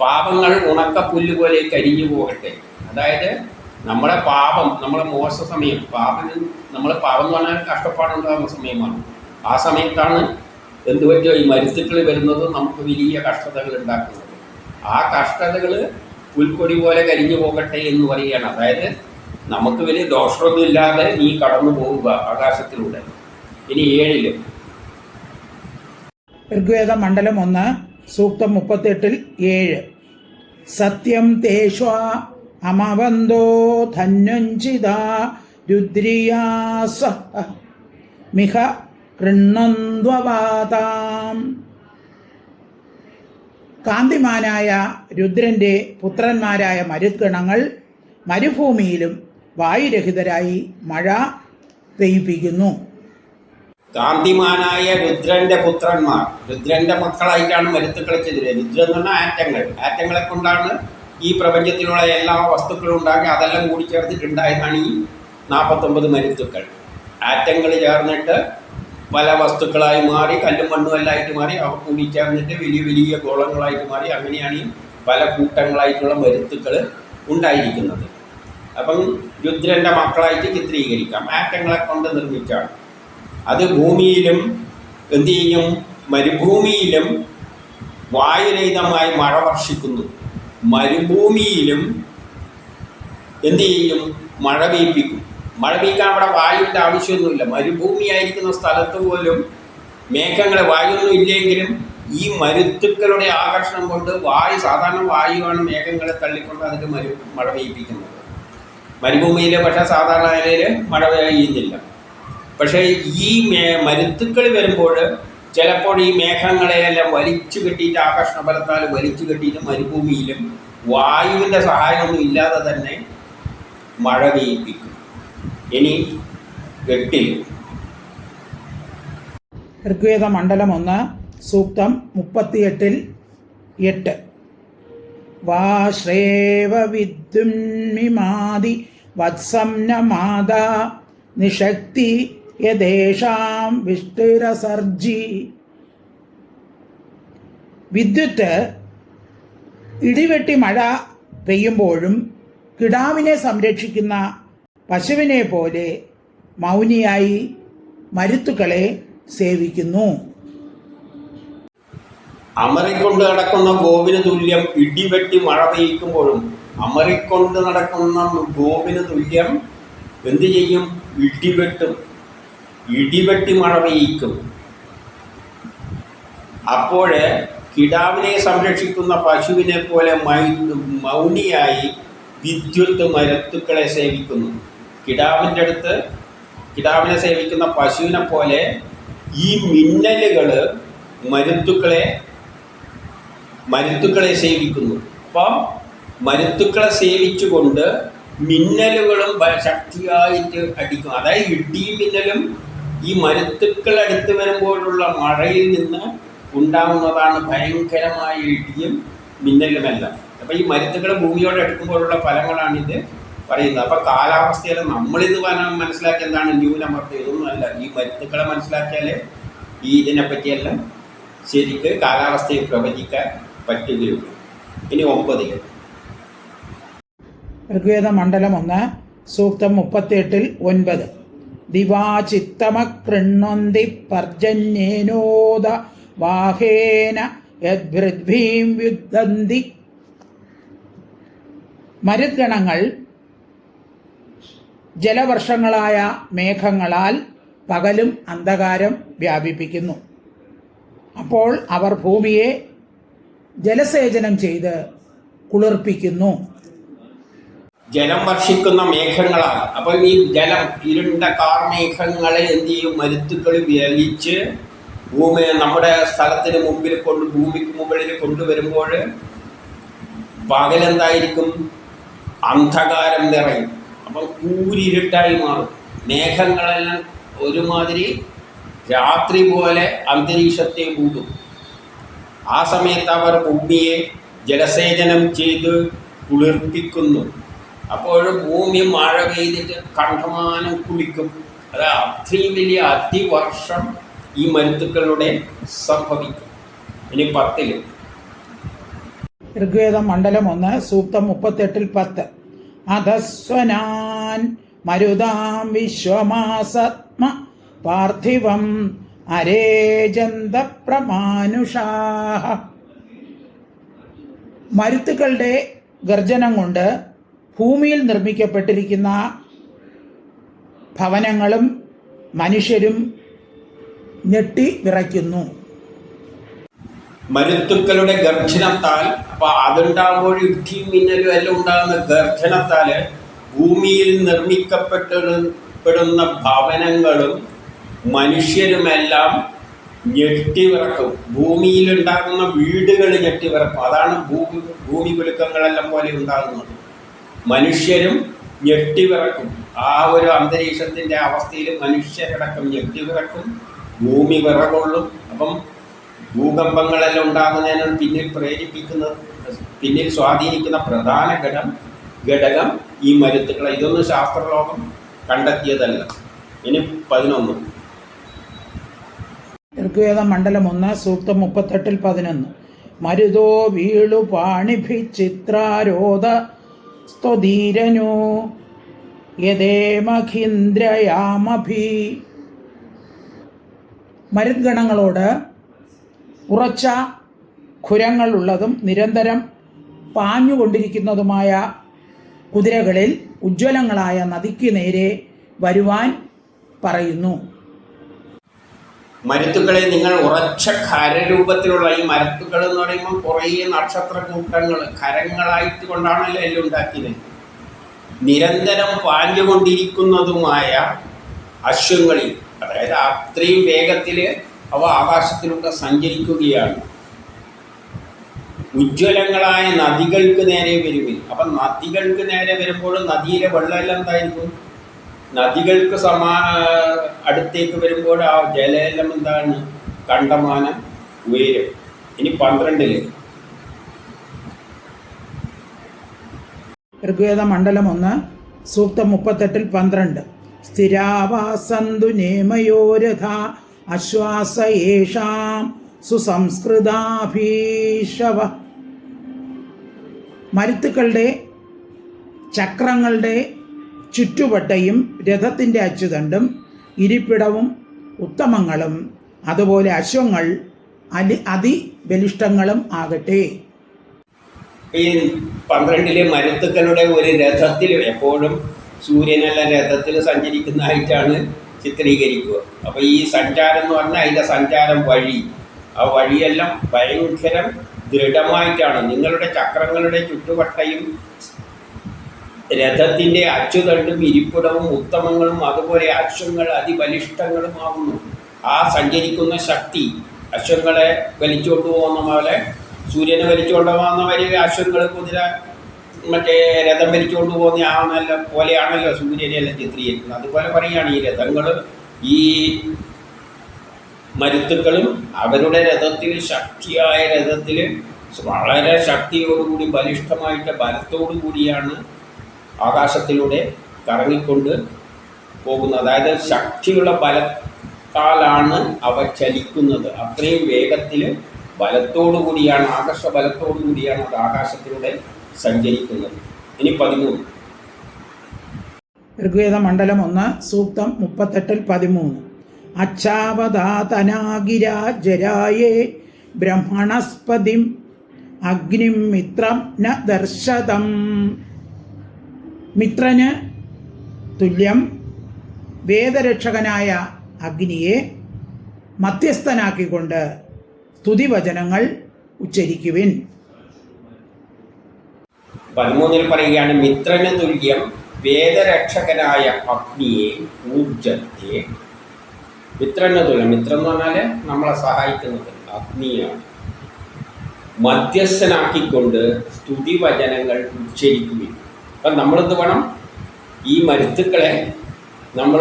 പാപങ്ങൾ ഉണക്കപ്പുല്ല് പോലെ കരിഞ്ഞു പോകട്ടെ. അതായത് നമ്മളെ മോശ സമയം, പാപം എന്ന് പറഞ്ഞാൽ കഷ്ടപ്പാടുണ്ടാകുന്ന സമയമാണ്. ആ സമയത്താണ് എന്ത് പറ്റുമോ ഈ മരുത്തുക്കൾ വരുന്നത് നമുക്ക് വലിയ കഷ്ടതകൾ ഉണ്ടാക്കുന്നത്. ആ കഷ്ടതകൾ പുൽക്കൊടി പോലെ കരിഞ്ഞു പോകട്ടെ എന്ന് പറയുകയാണ്. അതായത് നമുക്ക് വലിയ ദോഷമൊന്നുമില്ലാതെ നീ കടന്നു പോവുക ആകാശത്തിലൂടെ. ഇനി 7 ഋഗ്വേദ മണ്ഡലം 1 സൂക്തം 38-7. സത്യം തേഷ്വാ അമവന്തോ ധന്വഞ്ചിത രുദ്രിയാസ മിഹ കൃണ്ണന്വവാതാം. കാന്തിമാനായ രുദ്രന്റെ പുത്രന്മാരായ മരുത്ഗണങ്ങൾ മരുഭൂമിയിലും വായുരഹിതരായി മഴ പെയ്യിപ്പിക്കുന്നു. കാന്തിമാനായ രുദ്രന്റെ പുത്രന്മാർ, രുദ്രന്റെ മക്കളായിട്ടാണ് മരുത്തുക്കളെ ചെയ്തത്. രുദ്രൻ എന്ന് പറഞ്ഞാൽ ആറ്റങ്ങളെ കൊണ്ടാണ് ഈ പ്രപഞ്ചത്തിലുള്ള എല്ലാ വസ്തുക്കളും ഉണ്ടാക്കി. അതെല്ലാം കൂടി ചേർത്തിട്ടുണ്ടായതാണ് ഈ 49 മരുത്തുക്കൾ. ആറ്റങ്ങൾ ചേർന്നിട്ട് പല വസ്തുക്കളായി മാറി, കല്ലും മണ്ണും എല്ലായിട്ട് മാറി, അവ കൂടി ചേർന്നിട്ട് വലിയ വലിയ ഗോളങ്ങളായിട്ട് മാറി. അങ്ങനെയാണ് ഈ പല കൂട്ടങ്ങളായിട്ടുള്ള മരുത്തുക്കൾ ഉണ്ടായിരിക്കുന്നത്. അപ്പം രുദ്രന്റെ മക്കളായിട്ട് ചിത്രീകരിക്കാം. ആറ്റങ്ങളെ കൊണ്ട് നിർമ്മിച്ചാണ്. അത് ഭൂമിയിലും എന്ത് ചെയ്യും, മരുഭൂമിയിലും വായുരഹിതമായി മഴ വർഷിക്കുന്നു. മരുഭൂമിയിലും എന്ത് ചെയ്യും, മഴ പെയ്യിപ്പിക്കും. മഴ പെയ്യിക്കാൻ അവിടെ വായുവിൻ്റെ ആവശ്യമൊന്നുമില്ല. മരുഭൂമിയായിരിക്കുന്ന സ്ഥലത്ത് പോലും വായുവൊന്നും ഇല്ലെങ്കിലും ഈ മരുത്തുക്കളുടെ ആകർഷണം കൊണ്ട് സാധാരണ വായുവാണ് മേഘങ്ങളെ തള്ളിക്കൊണ്ട് അതിന് മഴ പെയ്യിപ്പിക്കുന്നത്. മരുഭൂമിയിൽ പക്ഷേ സാധാരണ നിലയിൽ മഴ പെയ്യുന്നില്ല. പക്ഷേ ഈ മരുത്തുക്കൾ വരുമ്പോൾ ചിലപ്പോൾ ഈ മേഘങ്ങളെയെല്ലാം വലിച്ചു കെട്ടിയിട്ട്, ആകർഷണ ബലത്താൽ വലിച്ചു കെട്ടിയിട്ട് മരുഭൂമിയിലും വായുവിൻ്റെ സഹായമൊന്നും ഇല്ലാതെ തന്നെ മഴ പെയ്യിപ്പിക്കും. ഇനി 8 ഋഗ്വേദ മണ്ഡലം 1 സൂക്തം 38-8. വാശ്രേവ വിദ്യുന്മിമാതി വത്സംനമാദ നിഷക്തി യദേശാം വിഷ്ടിരസർജി. വിദ്യുത്ത് ഇടിവെട്ടി മഴ പെയ്യുമ്പോഴും കിടാവിനെ സംരക്ഷിക്കുന്ന പശുവിനെ പോലെ മൗനിയായി മരുത്തുക്കളെ സേവിക്കുന്നു. അമറിക്കൊണ്ട് നടക്കുന്ന ഗോവിന് തുല്യം ഇടിവെട്ടി മഴ പെയ്യിക്കുമ്പോഴും അമറിക്കൊണ്ട് നടക്കുന്ന ഗോവിന് തുല്യം എന്ത് ചെയ്യും, ഇടിവെട്ടി മഴ പെയ്യിക്കും. അപ്പോഴേ കിടാവിനെ സംരക്ഷിക്കുന്ന പശുവിനെ പോലെ മൗനിയായി വിദ്യുത്ത് മരുത്തുക്കളെ സേവിക്കുന്നു. കിടാവിനെ സേവിക്കുന്ന പശുവിനെ പോലെ ഈ മിന്നലുകൾ മരുത്തുക്കളെ സേവിക്കുന്നു. അപ്പോൾ മരുത്തുക്കളെ സേവിച്ചുകൊണ്ട് മിന്നലുകളും ശക്തിയായിട്ട് അടിക്കും. അതായത് ഇടിയും മിന്നലും ഈ മരുത്തുക്കൾ അടുത്ത് വരുമ്പോഴുള്ള മഴയിൽ നിന്ന് ഉണ്ടാവുന്നതാണ് ഭയങ്കരമായ ഇടിയും മിന്നലുമെല്ലാം. അപ്പോൾ ഈ മരുത്തുക്കൾ ഭൂമിയോട് അടുക്കുമ്പോഴുള്ള ഫലങ്ങളാണിത് പറയുന്നത്. അപ്പോൾ കാലാവസ്ഥയിൽ നമ്മളിത് മനസ്സിലാക്കി എന്താണ് ന്യൂനമർദ്ദം, ഇതൊന്നുമല്ല. ഈ മരുത്തുക്കളെ മനസ്സിലാക്കിയാൽ ഈ ഇതിനെപ്പറ്റിയെല്ലാം ശരിക്ക് കാലാവസ്ഥയെ പ്രവചിക്കാൻ പറ്റുകയുള്ളൂ. ഇനി 9 ഋഗ്വേദ മണ്ഡലം 1 സൂക്തം 38-9. ദിവാചിത്തമകൃണ്വന്തി പർജന്യേനോദ വാഹേന യദ്ഭൃദ്ഭീം യുദ്ധന്തി മരുദ്ഗണങ്ങൾ ജലവർഷങ്ങളായ മേഘങ്ങളാൽ പകലും അന്ധകാരം വ്യാപിപ്പിക്കുന്നു. അപ്പോൾ അവർ ഭൂമിയെ ജലസേചനം ചെയ്ത് കുളിർപ്പിക്കുന്നു. ജലം വർഷിക്കുന്ന മേഘങ്ങളാൽ. അപ്പോൾ ഈ ജലം, ഇരുണ്ട കാർമേഘങ്ങളെ എന്ത് ചെയ്യും? മരുത്തുകൾ വലിച്ച് നമ്മുടെ സ്ഥലത്തിന് മുമ്പിൽ ഭൂമിക്ക് മുകളിൽ കൊണ്ടുവരുമ്പോൾ പകലെന്തായിരിക്കും? അന്ധകാരം നിറയും. അപ്പം കൂരിരുട്ടായി മാറും. മേഘങ്ങളെല്ലാം ഒരുമാതിരി രാത്രി പോലെ അന്തരീക്ഷത്തെ മൂടും. ആ സമയത്ത് അവർ ഭൂമിയെ ജലസേചനം ചെയ്ത് കുളിർപ്പിക്കുന്നു. അപ്പോൾ ഭൂമി മഴ പെയ്തിട്ട് കണ്ടമാനം കുളിക്കും. അത് അത്രയും വലിയ അതിവർഷം ഈ മരുത്തുക്കളുടെ സംഭവിക്കും. ഇനി 10 ഋഗ്വേദം മണ്ഡലം 1 സൂക്തം 38-10. അധസ്വനാൻ മരുതാം വിശ്വമാസത്മ പാർത്ഥിവം അരേജന്ത പ്രമാനുഷാഹ. മരുത്തുക്കളുടെ ഗർജനം കൊണ്ട് ഭൂമിയിൽ നിർമ്മിക്കപ്പെട്ടിരിക്കുന്ന ഭവനങ്ങളും മനുഷ്യരും ഞെട്ടി വിറയ്ക്കുന്നു. മരുത്തുക്കളുടെ ഗർജനത്താൽ, അപ്പൊ അതുണ്ടാകുമ്പോൾ ഇടിയും മിന്നലും എല്ലാം ഉണ്ടാകുന്ന ഗർജനത്താൽ ഭൂമിയിൽ നിർമ്മിക്കപ്പെടുന്ന ഭവനങ്ങളും മനുഷ്യരുമെല്ലാം ഞെട്ടിവിറക്കും. ഭൂമിയിലുണ്ടാകുന്ന വീടുകൾ ഞെട്ടിവിറക്കും. അതാണ് ഭൂമി കുലുക്കങ്ങളെല്ലാം പോലെ ഉണ്ടാകുന്നത്. മനുഷ്യരും ഞെട്ടിവിറക്കും. ആ ഒരു അന്തരീക്ഷത്തിൻ്റെ അവസ്ഥയിൽ മനുഷ്യരടക്കം ഞെട്ടിവിറക്കും, ഭൂമി വിറകൊള്ളും. അപ്പം ഭൂകമ്പങ്ങളെല്ലാം ഉണ്ടാകുന്നതിനാണ് പിന്നിൽ സ്വാധീനിക്കുന്ന പ്രധാന ഘടകം ഈ മരുത്തുക്കൾ. ഇതൊന്നും ശാസ്ത്രലോകം കണ്ടെത്തിയതല്ല. ഇനി 11 ഋഗ്വേദം മണ്ഡലം 1 സൂക്തം 38-11. മരുതോ വീളു പാണിഭി ചിത്രാരോധ സ്തുധീരനോ യദേമഖീന്ദ്രയാമഭി. മരുദ്ഗണങ്ങളോട് ഉറച്ച ഖുരങ്ങളുള്ളതും നിരന്തരം പാഞ്ഞുകൊണ്ടിരിക്കുന്നതുമായ കുതിരകളിൽ ഉജ്ജ്വലങ്ങളായ നദിക്ക് നേരെ വരുവാൻ പറയുന്നു. മരുത്തുക്കളെ നിങ്ങൾ ഉറച്ച ഖരരൂപത്തിലുള്ള ഈ മരുത്തുക്കൾ എന്ന് പറയുമ്പോൾ കുറേ നക്ഷത്ര കൂട്ടങ്ങൾ ഖരങ്ങളായിട്ട് കൊണ്ടാണല്ലോ എല്ലാം ഉണ്ടാക്കിയത്. നിരന്തരം പാഞ്ഞുകൊണ്ടിരിക്കുന്നതുമായ അശ്വങ്ങളിൽ, അതായത് അത്രയും വേഗത്തിൽ അവ ആകാശത്തിലൂടെ സഞ്ചരിക്കുകയാണ്. ഉജ്ജ്വലങ്ങളായ നദികൾക്ക് നേരെ വരുവിൻ. അപ്പം നദികൾക്ക് നേരെ വരുമ്പോൾ നദിയിലെ വെള്ളമെല്ലാം എന്തായിരിക്കും? നദികൾക്ക് അടുത്തേക്ക് വരുമ്പോൾ ആ ജലമെല്ലാം എന്താണ്? കണ്ടമാനം ഉയരും. ഇനി 12 ഋഗ്വേദ മണ്ഡലം 1 സൂക്തം 38-12. സ്ഥിരാവാസന്തു നേമയോരഥ അശ്വാസയേഷാം സുസംസ്കൃതാഭീഷവ. മരുത്തുക്കളുടെ ചക്രങ്ങളുടെ ചുറ്റുവട്ടയും രഥത്തിൻ്റെ അച്ചുതണ്ടും ഇരിപ്പിടവും ഉത്തമങ്ങളും അതുപോലെ അശ്വങ്ങൾ അതിബലിഷ്ടങ്ങളും ആകട്ടെ. ഈ 12 മരുത്തുക്കളുടെ ഒരു രഥത്തിൽ, എപ്പോഴും സൂര്യനെല്ലാം രഥത്തിൽ സഞ്ചരിക്കുന്നതായിട്ടാണ് ചിത്രീകരിക്കുക. അപ്പോൾ ഈ സഞ്ചാരം എന്ന് പറഞ്ഞാൽ അതിൻ്റെ സഞ്ചാരം വഴി, ആ വഴിയെല്ലാം ഭയങ്കരം ദൃഢമായിട്ടാണ്. നിങ്ങളുടെ ചക്രങ്ങളുടെ ചുറ്റുവട്ടയും രഥത്തിൻ്റെ അച്ചുതണ്ടും ഇരിപ്പിടവും ഉത്തമങ്ങളും അതുപോലെ അശ്വങ്ങൾ അതിബലിഷ്ടങ്ങളുമാകുന്നു. ആ സഞ്ചരിക്കുന്ന ശക്തി അശ്വങ്ങളെ വലിച്ചുകൊണ്ടു പോകുന്ന പോലെ, സൂര്യനെ വലിച്ചുകൊണ്ട് പോകുന്ന വരെ അശ്വങ്ങൾ കുതിര മറ്റേ രഥം വലിച്ചുകൊണ്ട് പോകുന്ന പോലെയാണല്ലോ സൂര്യനെല്ലാം ചിത്രീകരിക്കുന്നത്. അതുപോലെ പറയുകയാണ് ഈ രഥങ്ങൾ, ഈ മരുത്തുക്കളും അവരുടെ രഥത്തിൽ, ശക്തിയായ രഥത്തിൽ വളരെ ശക്തിയോടുകൂടി ബലിഷ്ഠമായിട്ട് ബലത്തോടു കൂടിയാണ് ആകാശത്തിലൂടെ കറങ്ങിക്കൊണ്ട് പോകുന്നത്. അതായത് ശക്തിയുള്ള ബലത്താലാണ് അവ ചലിക്കുന്നത്. അത്രയും വേഗത്തിൽ ബലത്തോടു കൂടിയാണ്, ആകർഷബലത്തോടു കൂടിയാണ് അത് ആകാശത്തിലൂടെ സഞ്ചരിക്കുന്നത്. ഇനി 13 ഋഗ്വേദ മണ്ഡലം 1 സൂക്തം 38-13. അച്ഛാവതാതനാഗിരാ ജരായേ ബ്രഹ്മണസ്പതിം അഗ്നിം മിത്രം ന ദർശതം. മിത്രന് തുല്യം വേദരക്ഷകനായ അഗ്നിയെ മധ്യസ്ഥനാക്കിക്കൊണ്ട് സ്തുതിവചനങ്ങൾ ഉച്ചരിക്കുവിൻ. 13 പറയുകയാണ്, മിത്രന് തുല്യം വേദരക്ഷകനായ അഗ്നിയെ, ഊർജത്തെ. മിത്രന് തുല്യം, മിത്രം എന്ന് പറഞ്ഞാൽ നമ്മളെ സഹായിക്കുന്നത് അഗ്നിയാണ്. മധ്യസ്ഥനാക്കിക്കൊണ്ട് സ്തുതിവചനങ്ങൾ ഉച്ചരിക്കുവിൻ. അപ്പം നമ്മളെന്ത് വേണം? ഈ മരുത്തുക്കളെ നമ്മൾ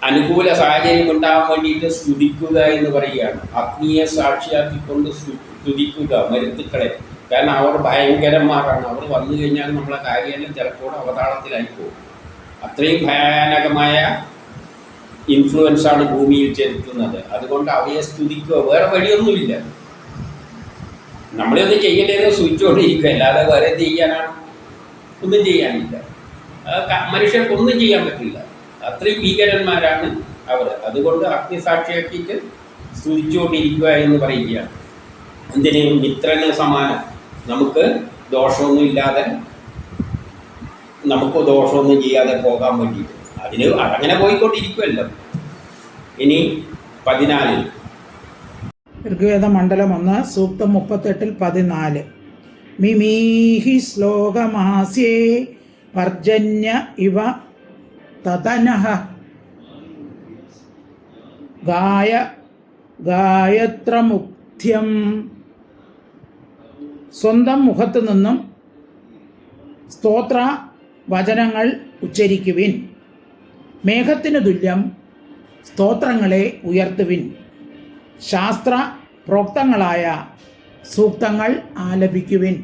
അനുകൂല സാഹചര്യം ഉണ്ടാകാൻ വേണ്ടിയിട്ട് സ്തുതിക്കുക എന്ന് പറയുകയാണ്. അഗ്നിയെ സാക്ഷിയാക്കിക്കൊണ്ട് സ്തുതിക്കുക മരുത്തുക്കളെ. കാരണം അവർ ഭയങ്കരന്മാരാണ്. അവർ വന്നു കഴിഞ്ഞാൽ നമ്മളെ കാര്യമെല്ലാം ചിലപ്പോൾ അവതാളത്തിലായി പോകും. അത്രയും ഭയാനകമായ ഇൻഫ്ലുവൻസാണ് ഭൂമിയിൽ ചെലുത്തുന്നത്. അതുകൊണ്ട് അവയെ സ്തുതിക്കുക. വേറെ വഴിയൊന്നുമില്ല. നമ്മളൊന്നും ചെയ്യലേന്ന് സൂചിച്ചുകൊണ്ടിരിക്കുക, അല്ലാതെ വേറെ എന്ത് ചെയ്യാനാണ്? ഒന്നും ചെയ്യാനില്ല. മനുഷ്യർക്കൊന്നും ചെയ്യാൻ പറ്റില്ല. അത്രയും ഭീകരന്മാരാണ് അവർ. അതുകൊണ്ട് അഗ്നിസാക്ഷിയാക്കിയിട്ട് സ്തുതിച്ചുകൊണ്ടിരിക്കുക എന്ന് പറയുകയാണ്. എന്തിന്? മിത്രന് സമാനം. നമുക്ക് ദോഷമൊന്നുമില്ലാതെ, നമുക്ക് ദോഷമൊന്നും ചെയ്യാതെ പോകാൻ വേണ്ടിയിട്ട് അതങ്ങനെ പോയിക്കൊണ്ടിരിക്കുമല്ലോ. ഇനി 14 ഋഗ്വേദ മണ്ഡലം 1 സൂക്തം 38-14. മിമീഹി ശ്ലോകമാസ്യേ പർജന്യ ഇവ തതനഃ ഗായത്രമുക്ത്യം. സ്വന്തം മുഖത്തു നിന്നും സ്തോത്ര വചനങ്ങൾ ഉച്ചരിക്കുവിൻ. മേഘത്തിനു തുല്യം സ്തോത്രങ്ങളെ ഉയർത്തുവിൻ. ശാസ്ത്ര പ്രോക്തങ്ങളായ സൂക്തങ്ങൾ ആലപിക്കുവിൻ.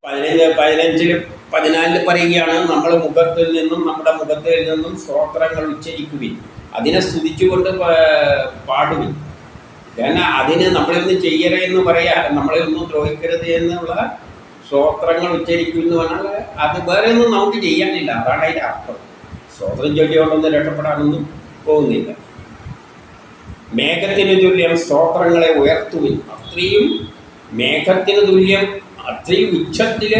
14 പറയുകയാണ്, നമ്മുടെ മുഖത്തിൽ നിന്നും സ്തോത്രങ്ങൾ ഉച്ചരിക്കുവിൻ. അതിനെ സ്തുതിച്ചുകൊണ്ട് പാടുവിൻ. കാരണം അതിന് നമ്മളൊന്നും ചെയ്യരുത് എന്ന് പറയാ, നമ്മളെ ഒന്നും ദ്രോഹിക്കരുത് എന്നുള്ള സ്തോത്രങ്ങൾ ഉച്ചരിക്കും എന്ന് പറഞ്ഞാൽ അത് വേറെ ഒന്നും നമുക്ക് ചെയ്യാനില്ല. അതാണ് അതിൻ്റെ അർത്ഥം. സ്തോത്രം ചൊല്ലിയോണ്ടൊന്നും രക്ഷപ്പെടാനൊന്നും പോകുന്നില്ല. മേഘത്തിന് തുല്യം സ്തോത്രങ്ങളെ ഉയർത്തുവിൻ. അത്രയും മേഘത്തിന് തുല്യം, അത്രയും ഉച്ചത്തിൽ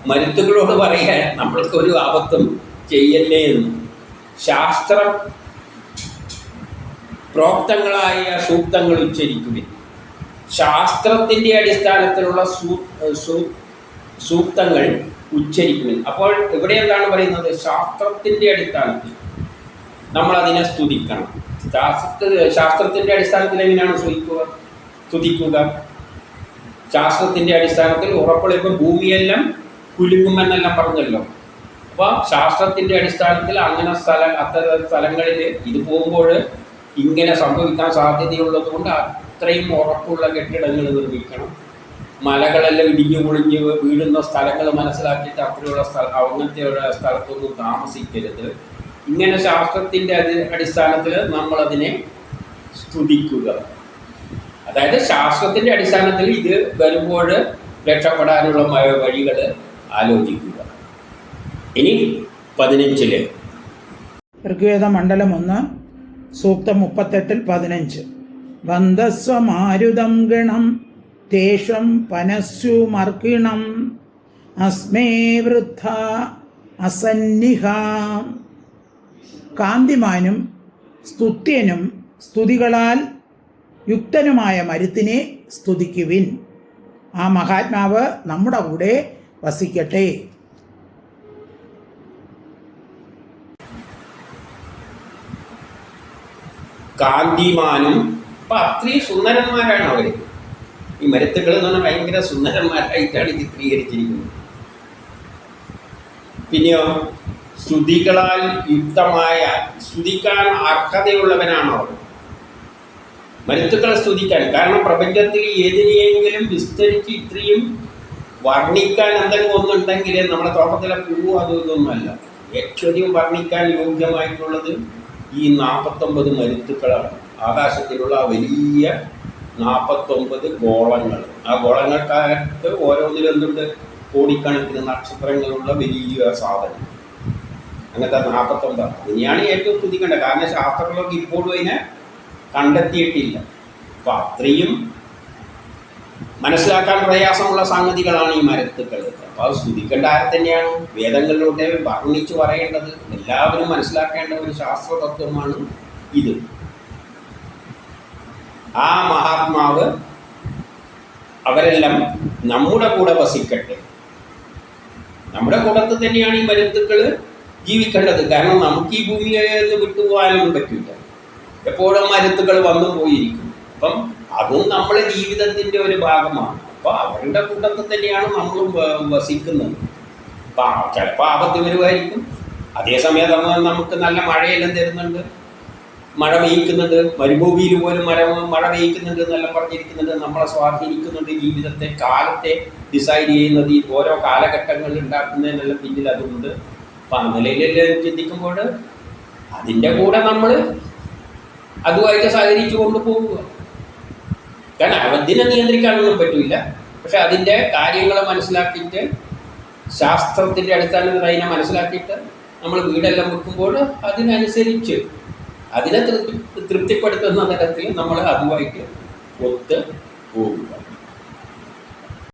മരുത്തുകളോട് പറയാൻ നമ്മൾക്ക് ഒരു ആപത്തും ചെയ്യല്ലേ എന്ന്. ശാസ്ത്ര പ്രോക്തങ്ങളായ സൂക്തങ്ങൾ ഉച്ചരിക്കുവിൻ. ശാസ്ത്രത്തിൻ്റെ അടിസ്ഥാനത്തിലുള്ള സൂക്തങ്ങൾ ഉച്ചരിക്കുവിൻ. അപ്പോൾ ഇവിടെ എന്താണ് പറയുന്നത്? ശാസ്ത്രത്തിൻ്റെ അടിസ്ഥാനത്തിൽ നമ്മളതിനെ സ്തുതിക്കണം. ശാസ്ത്രത്തിൻ്റെ അടിസ്ഥാനത്തിൽ എങ്ങനെയാണ് സ്തുതിക്കുക? ശാസ്ത്രത്തിൻ്റെ അടിസ്ഥാനത്തിൽ ഉറപ്പുള്ള ഭൂമിയെല്ലാം കുലുങ്ങുമെന്നെല്ലാം പറഞ്ഞല്ലോ. അപ്പോൾ ശാസ്ത്രത്തിൻ്റെ അടിസ്ഥാനത്തിൽ അങ്ങനെ അത്തരം സ്ഥലങ്ങളിൽ ഇത് പോകുമ്പോൾ ഇങ്ങനെ സംഭവിക്കാൻ സാധ്യതയുള്ളത് കൊണ്ട് അത്രയും ഉറപ്പുള്ള കെട്ടിടങ്ങൾ നിർമ്മിക്കണം. മലകളെല്ലാം ഇടിഞ്ഞു പൊളിഞ്ഞ് വീഴുന്ന സ്ഥലങ്ങൾ മനസ്സിലാക്കിയിട്ട് അപ്പോഴുള്ള അങ്ങനത്തെ സ്ഥലത്തൊന്നും താമസിക്കരുത്. ഇങ്ങനെ ശാസ്ത്രത്തിൻ്റെ അടിസ്ഥാനത്തിൽ നമ്മളതിനെ സ്തുതിക്കുക. അതായത് ശാസ്ത്രത്തിൻ്റെ അടിസ്ഥാനത്തിൽ ഇത് വരുമ്പോൾ രക്ഷപ്പെടാനുള്ള വഴികൾ ആലോചിക്കുക. ഇനി 15 ഋഗ്വേദ മണ്ഡലം 1 സൂക്തം 38-15. വന്ദസ്വമാരുതം ഗണം തേഷം പനസ്സുമർക്കിണം അസ്മേ വൃദ്ധ അസന്നിഹാം. കാന്തിമാനും സ്തുത്യനും സ്തുതികളാൽ യുക്തനുമായ മരുത്തിനെ സ്തുതിക്കുവിൻ. ആ മഹാത്മാവ് നമ്മുടെ കൂടെ വസിക്കട്ടെ. കാന്തിമാനും അപ്പം അത്രയും സുന്ദരന്മാരാണ് അവർ. ഈ മരുത്തുക്കൾ എന്ന് പറഞ്ഞാൽ ഭയങ്കര സുന്ദരന്മാരായിട്ടാണ് ചിത്രീകരിച്ചിരിക്കുന്നത്. പിന്നെയോ സ്തുതികളാൽ യുക്തമായ, സ്തുതിക്കാൻ അർഹതയുള്ളവനാണോ മരുത്തുക്കളെ സ്തുതിക്കാൻ? കാരണം പ്രപഞ്ചത്തിൽ ഏതിനെയെങ്കിലും വിസ്തരിച്ച് ഇത്രയും വർണ്ണിക്കാൻ എന്തെങ്കിലും ഒന്നുണ്ടെങ്കിൽ നമ്മുടെ തോട്ടത്തിലെ പൂവ് അതൊന്നുമല്ല. ഏറ്റവും അധികം വർണ്ണിക്കാൻ യോഗ്യമായിട്ടുള്ളത് ഈ 49 മരുത്തുക്കളാണ്. ആകാശത്തിലുള്ള വലിയ 49 ഗോളങ്ങൾ. ആ ഗോളങ്ങൾക്കകത്ത് ഓരോന്നിലും എന്തുണ്ട്? കോടിക്കണക്കിന് നക്ഷത്രങ്ങളുള്ള വലിയ സാധനം. അങ്ങനത്തെ 49. ഇതിനെയാണ് ഏറ്റവും സ്തുതിക്കേണ്ടത്. കാരണം ശാസ്ത്രങ്ങളൊക്കെ ഇപ്പോഴും അതിനെ കണ്ടെത്തിയിട്ടില്ല. അപ്പം അത്രയും മനസ്സിലാക്കാൻ പ്രയാസമുള്ള സംഗതികളാണ് ഈ മരുത്തുക്കൾ. അപ്പോൾ അത് സ്തുതിക്കേണ്ട ആരെ തന്നെയാണ്? വേദങ്ങളിലൂടെ വർണ്ണിച്ച് പറയേണ്ടത്, എല്ലാവരും മനസ്സിലാക്കേണ്ട ഒരു ശാസ്ത്ര തത്വമാണ് ഇത്. ആ മഹാത്മാവ് അവരെല്ലാം നമ്മുടെ കൂടെ വസിക്കട്ടെ. നമ്മുടെ കൂടത്ത് തന്നെയാണ് ഈ മരുത്തുക്കൾ ജീവിക്കേണ്ടത്. കാരണം നമുക്ക് ഈ ഭൂമിയെ വിട്ടുപോകാനൊന്നും പറ്റില്ല. എപ്പോഴും മരുത്തുക്കൾ വന്നു പോയിരിക്കും. അപ്പം അതും നമ്മുടെ ജീവിതത്തിൻ്റെ ഒരു ഭാഗമാണ്. അപ്പോൾ അവരുടെ കൂട്ടത്തിൽ തന്നെയാണ് നമ്മളും വസിക്കുന്നത്. അപ്പം ചിലപ്പോൾ ആപത്ത് വരുമായിരിക്കും. അതേസമയം നമുക്ക് നല്ല മഴയെല്ലാം തരുന്നുണ്ട്, മഴ പെയ്യിക്കുന്നുണ്ട്. മരുഭൂമിയിൽ പോലും മഴ പെയ്യിക്കുന്നുണ്ട് എന്നെല്ലാം പറഞ്ഞിരിക്കുന്നുണ്ട്. നമ്മളെ സ്വാധീനിക്കുന്നുണ്ട്. ജീവിതത്തെ, കാലത്തെ ഡിസൈഡ് ചെയ്യുന്നത് ഈ ഓരോ കാലഘട്ടങ്ങളിൽ ഉണ്ടാക്കുന്നതിനെല്ലാം പിന്നിൽ അതുകൊണ്ട്. അപ്പം ആ നിലയിലെല്ലാം ചിന്തിക്കുമ്പോൾ അതിൻ്റെ കൂടെ നമ്മൾ അതുമായിട്ട് സഹകരിച്ചു കൊണ്ടുപോകുക. കാരണം അതിനെ നിയന്ത്രിക്കാനൊന്നും പറ്റില്ല. പക്ഷെ അതിൻ്റെ കാര്യങ്ങളെ മനസ്സിലാക്കിയിട്ട്, ശാസ്ത്രത്തിൻ്റെ അടിസ്ഥാനത്തിൽ അതിനെ മനസ്സിലാക്കിയിട്ട് നമ്മൾ വീടെല്ലാം വെക്കുമ്പോൾ അതിനനുസരിച്ച് അതിനെ തൃപ്തിപ്പെടുത്തുന്ന തരത്തിൽ നമ്മൾ അതുമായിട്ട് ഒത്ത് പോകുക.